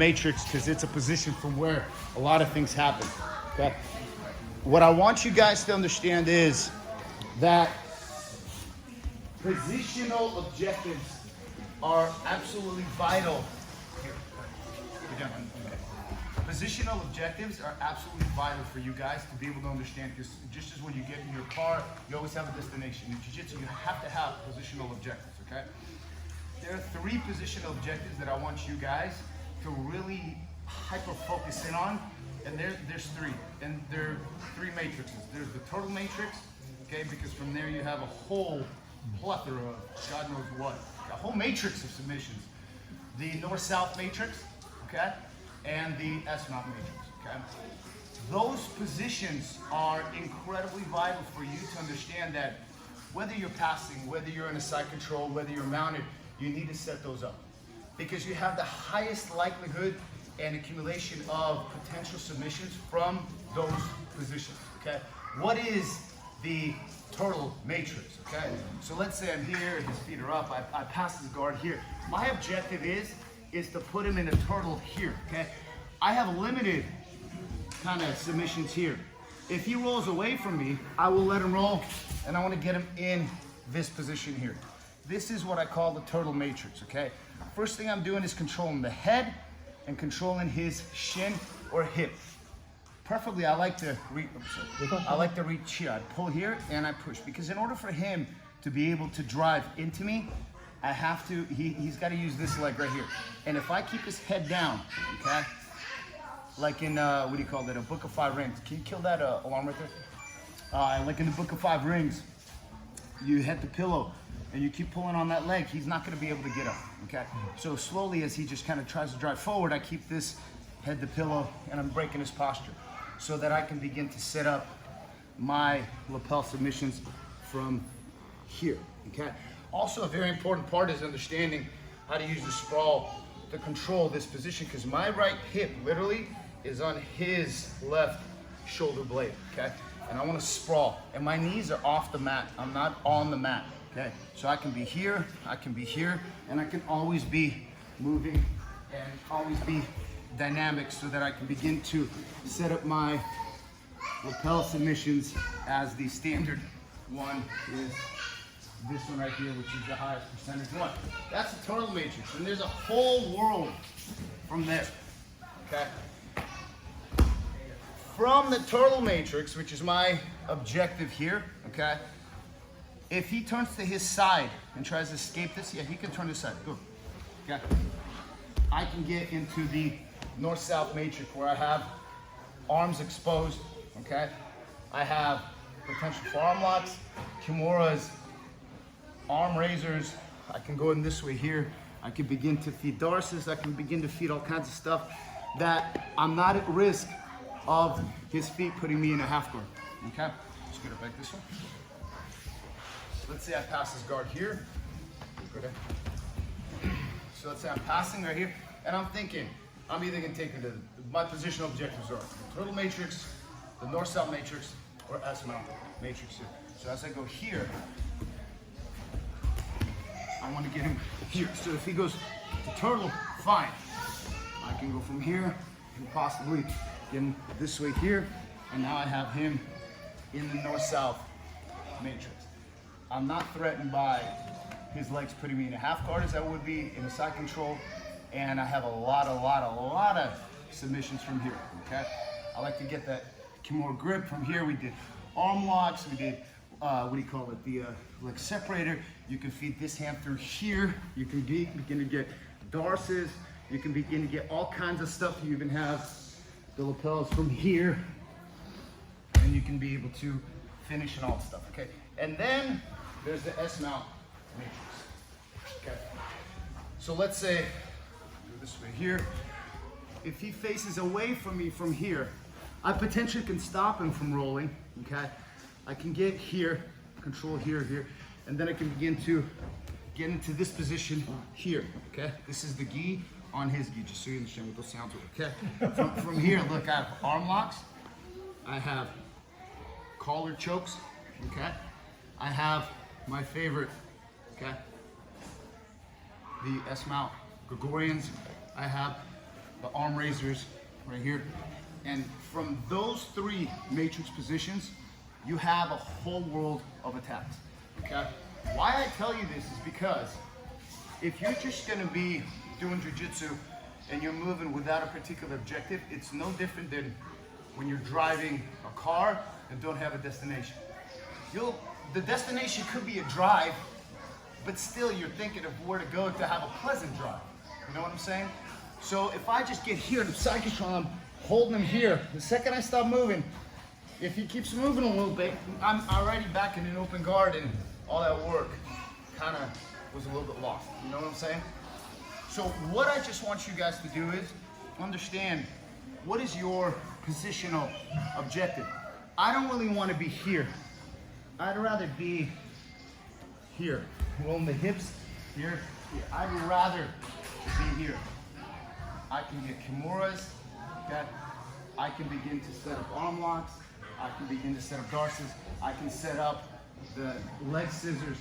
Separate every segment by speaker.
Speaker 1: matrix because it's a position from where a lot of things happen. Okay. What I want you guys to understand is that positional objectives are absolutely vital. Positional objectives are absolutely vital for you guys to be able to understand, because just as when you get in your car, you always have a destination. In Jiu-Jitsu, you have to have positional objectives, okay? There are 3 positional objectives that I want you guys to really hyper-focus in on, and there's 3, and there are 3 matrices. There's the total matrix, okay, because from there you have a whole plethora of God knows what, a whole matrix of submissions. The NorthSouth Matrix, okay, and the S-mount matrix, okay? Those positions are incredibly vital for you to understand that whether you're passing, whether you're in a side control, whether you're mounted, you need to set those up, because you have the highest likelihood and accumulation of potential submissions from those positions, okay? What is the turtle matrix, okay? So let's say I'm here, his feet are up, I pass his guard here. My objective is to put him in a turtle here, okay? I have limited kind of submissions here. If he rolls away from me, I will let him roll, and I want to get him in this position here. This is what I call the turtle matrix, okay? First thing I'm doing is controlling the head and controlling his shin or hip. Preferably, I like to reach here. I pull here and I push, because in order for him to be able to drive into me, I have to, he's got to use this leg right here. And if I keep his head down, okay, like in, what do you call it, a Book of 5 Rings. Can you kill that alarm right there? Like in the Book of 5 Rings, you hit the pillow and you keep pulling on that leg, he's not going to be able to get up, okay? So slowly, as he just kind of tries to drive forward, I keep this head to pillow and I'm breaking his posture so that I can begin to set up my lapel submissions from here, okay? Also, a very important part is understanding how to use the sprawl to control this position, because my right hip literally is on his left shoulder blade, okay? And I want to sprawl, and my knees are off the mat. I'm not on the mat, okay? So I can be here, I can be here, and I can always be moving and always be dynamic so that I can begin to set up my lapel submissions as the standard one is this one right here, which is the highest percentage one. That's the total matrix, and there's a whole world from there, okay? From the turtle matrix, which is my objective here, okay? If he turns to his side and tries to escape this, yeah, he can turn his side, go, okay? I can get into the NorthSouth Matrix where I have arms exposed, okay? I have potential for arm locks, kimuras, arm raisers. I can go in this way here. I can begin to feed darces. I can begin to feed all kinds of stuff that I'm not at risk of his feet putting me in a half guard, okay? Just get it back this way. Let's say I pass his guard here. So let's say I'm passing right here, and I'm thinking, I'm either gonna take my positional objectives are the turtle matrix, the NorthSouth matrix, or S-mount matrix here. So as I go here, I want to get him here. So if he goes to turtle, fine. I can go from here and possibly get him this way here, and now I have him in the NorthSouth matrix. I'm not threatened by his legs putting me in a half guard as I would be in a side control, and I have a lot of submissions from here, okay? I like to get that kimura grip from here. We did arm locks, we did, what do you call it, the leg separator. You can feed this hand through here. You can begin to get darces. You can begin to get all kinds of stuff. You even have the lapels from here, and you can be able to finish and all that stuff, okay? And then there's the S-mount matrix, okay? So let's say, do this way here. If he faces away from me from here, I potentially can stop him from rolling, okay? I can get here, control here, and then I can begin to get into this position here, okay? This is the gi on his gi, just so you understand what those sounds are, okay? From here, look, I have arm locks, I have collar chokes, okay? I have my favorite, okay? The S-mount Gregorians. I have the arm raisers right here. And from those three matrix positions, you have a whole world of attacks, okay? Why I tell you this is because if you're just gonna be doing jiu-jitsu and you're moving without a particular objective, it's no different than when you're driving a car and don't have a destination. The destination could be a drive, but still you're thinking of where to go to have a pleasant drive. You know what I'm saying? So if I just get here and side control, I'm holding him here. The second I stop moving, if he keeps moving a little bit, I'm already back in an open guard, and all that work kind of was a little bit lost. You know what I'm saying? So what I just want you guys to do is understand, what is your positional objective? I don't really want to be here. I'd rather be here, rolling the hips, here, here. I'd rather be here. I can get kimuras, okay? I can begin to set up arm locks. I can begin to set up darces. I can set up the leg scissors,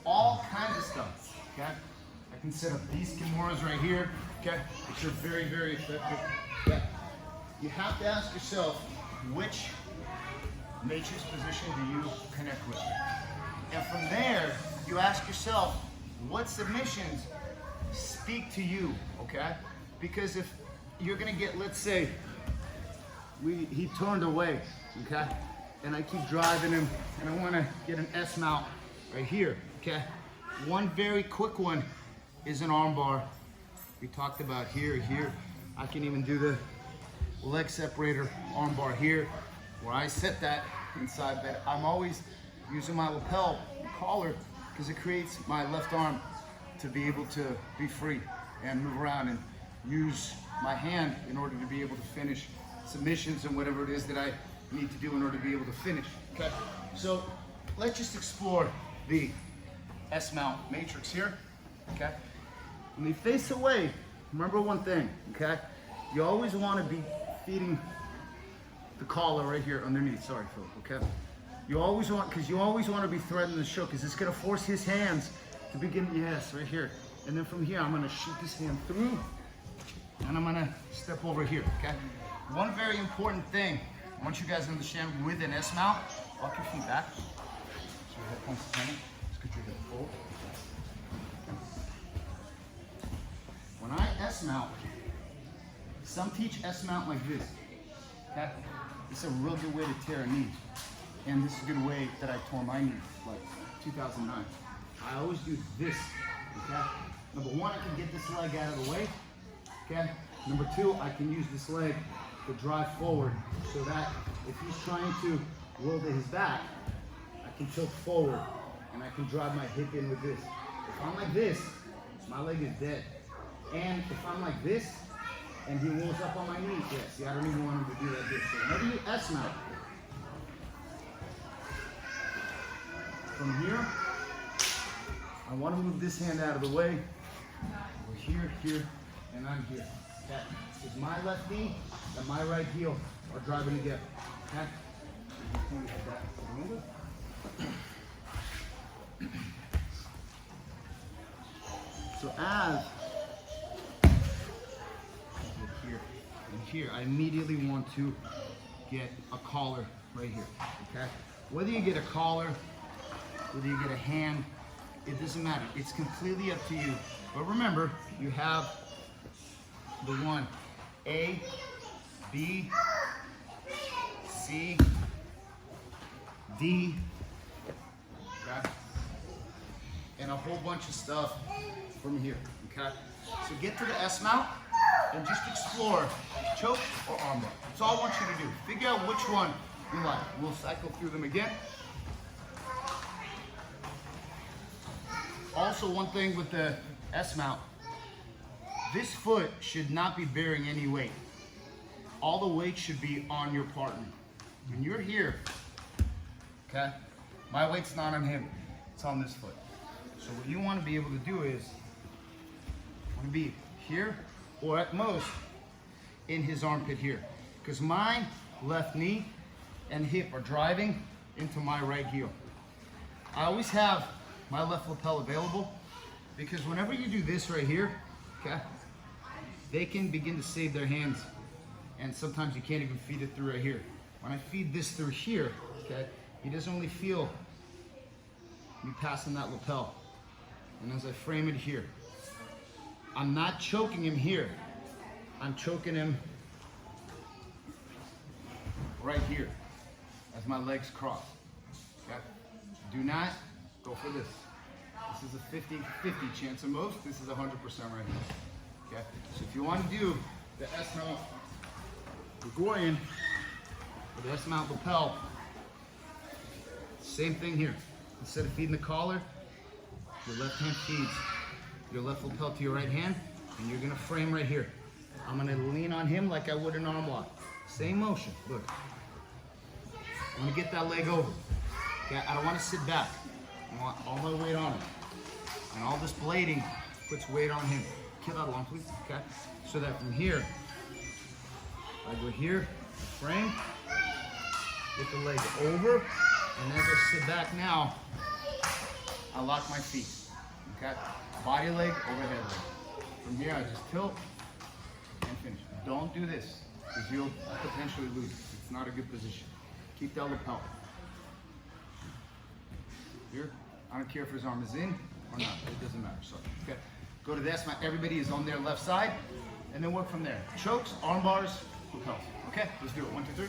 Speaker 1: all kinds of stuff, okay? I can set up these kimuras right here, okay? Which are very, very effective. Okay? You have to ask yourself, which matrix position do you connect with? And from there, you ask yourself, what submissions speak to you, okay? Because if you're gonna get, let's say, he turned away, okay? And I keep driving him, and I wanna get an S mount right here, okay? One very quick one is an arm bar. We talked about here. I can even do the leg separator arm bar here, where I set that inside, but I'm always using my lapel collar because it creates my left arm to be able to be free and move around and use my hand in order to be able to finish submissions and whatever it is that I need to do in order to be able to finish, okay? So let's just explore the S-mount matrix here, okay? When you face away, remember one thing, okay? You always want to be feeding the collar right here underneath. Sorry, Phil, okay? You always want, because you always want to be threading the show, because it's going to force his hands to begin, yes, right here. And then from here, I'm going to shoot this hand through, and I'm going to step over here, okay? One very important thing, I want you guys to understand with an S-mount, walk your feet back. So your head points to center. Scoot your hip forward. When I S-mount, some teach S-mount like this, okay? This is a real good way to tear a knee. And this is a good way that I tore my knee, like 2009. I always do this, okay? Number one, I can get this leg out of the way, okay? Number two, I can use this leg to drive forward so that if he's trying to roll to his back, I can tilt forward and I can drive my hip in with this. If I'm like this, my leg is dead. And if I'm like this, and he rolls up on my knee, yeah, see, I don't even want him to do like this. So whenever you S-mount, from here, I want to move this hand out of the way. We're here, here, and I'm here. Okay? Because my left knee and my right heel are driving together. Okay? So as here and here, I immediately want to get a collar right here. Okay? Whether you get a collar, whether you get a hand, it doesn't matter. It's completely up to you. But remember, you have the one A, B, C, D, okay? And a whole bunch of stuff from here, okay? So get to the S mount and just explore choke or armbar. That's all I want you to do. Figure out which one you like. We'll cycle through them again. Also, one thing with the S mount, this foot should not be bearing any weight. All the weight should be on your partner. When you're here, okay, my weight's not on him, it's on this foot. So what you want to be able to do is, want to be here, or at most, in his armpit here. Because my left knee and hip are driving into my right heel. I always have my left lapel available, because whenever you do this right here, okay, they can begin to save their hands. And sometimes you can't even feed it through right here. When I feed this through here, okay, he doesn't only feel me passing that lapel. And as I frame it here, I'm not choking him here. I'm choking him right here as my legs cross. Okay? Do not go for this. This is a 50-50 chance of most. This is 100% right here. Okay? So if you want to do the S-mount Gregorian or the S-mount lapel, same thing here. Instead of feeding the collar, your left hand feeds your left lapel to your right hand, and you're gonna frame right here. I'm gonna lean on him like I would an arm lock. Same motion, look. I'm gonna get that leg over. Okay, I don't wanna sit back. I want all my weight on him. And all this blading puts weight on him. Kill that along, please, okay? So that from here, I go here, frame, get the leg over, and as I sit back now, I lock my feet, okay? Body leg, overhead leg. From here, I just tilt and finish. Don't do this, because you'll potentially lose. It's not a good position. Keep that lapel. Here, I don't care if his arm is in or not, it doesn't matter, so, okay. Go to this, everybody is on their left side, and then work from there. Chokes, arm bars, lapels. Okay, let's do it. 1, 2, 3.